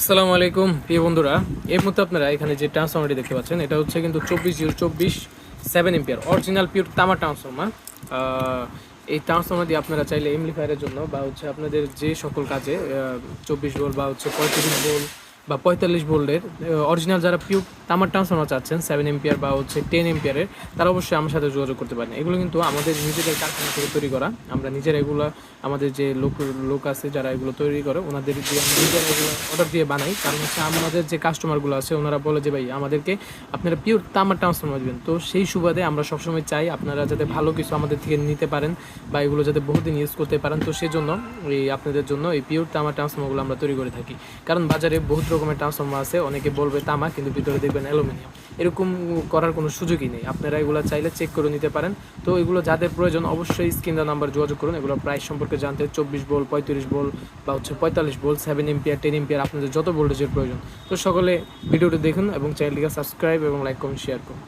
আসসালামু আলাইকুম প্রিয় বন্ধুরা। এই মুহূর্তে আপনারা এখানে যে ট্রান্সফর্মারটি দেখতে পাচ্ছেন এটা হচ্ছে কিন্তু 24/024 7 এম্পিয়ার অরিজিনাল পিওর তামা ট্রান্সফর্মার। এই ট্রান্সফর্মার দিয়ে আপনারা চাইলে এমপ্লিফায়ারের জন্য বা হচ্ছে আপনাদের যে সকল কাজে 24 ভোল্ট বা হচ্ছে 35 ভোল্ট বা 45 ভোল্টের অরিজিনাল যারা পিওর তামার ট্রান্সফর্মার চাচ্ছেন 7 এম্পিয়ার বা হচ্ছে 10 এম্পিয়ারের, তারা অবশ্যই আমার সাথে যোগাযোগ করতে পারেন। এগুলো কিন্তু আমাদের নিজেদের কারখানা থেকে তৈরি করা। আমরা নিজেরা এগুলো আমাদের যে লোক আছে যারা এগুলো তৈরি করে ওনাদের দিয়ে আমরা নিজেরা এগুলো অর্ডার দিয়ে বানাই। কারণ হচ্ছে আমাদের যে কাস্টমারগুলো আছে ওনারা বলে যে ভাই আমাদেরকে আপনারা পিওর তামার ট্রান্সফর্মার দেবেন। তো সেই সুবাদে আমরা সবসময় চাই আপনারা যাতে ভালো কিছু আমাদের থেকে নিতে পারেন বা এগুলো যাতে বহুদিন ইউজ করতে পারেন। তো সেই জন্য এই আপনাদের জন্য এই পিওর তামার ট্রান্সফর্মারগুলো আমরা তৈরি করে থাকি। কারণ বাজারে বহুত রকমের ট্রান্সফর্মার আছে, অনেকে বলবে তামা কিন্তু ভিতরে দেখবেন অ্যালুমিনিয়াম। এরকম করার কোনো সুযোগই নেই, আপনারা এগুলো চাইলে চেক করে নিতে পারেন। তো এগুলো যাদের প্রয়োজন অবশ্যই স্ক্রিন দেওয়া নাম্বার যোগাযোগ করুন। এগুলো প্রাইস সম্পর্কে জানতে 24 ভোল্ট, 35 ভোল্ট বা হচ্ছে 45 ভোল্ট, 7 এম্পিয়ার, 10 এম্পিয়ার আপনাদের যত ভোল্টেজের প্রয়োজন। তো সকলে ভিডিওটি দেখুন এবং চ্যানেলটিকে সাবস্ক্রাইব এবং লাইক কমেন্ট শেয়ার করুন।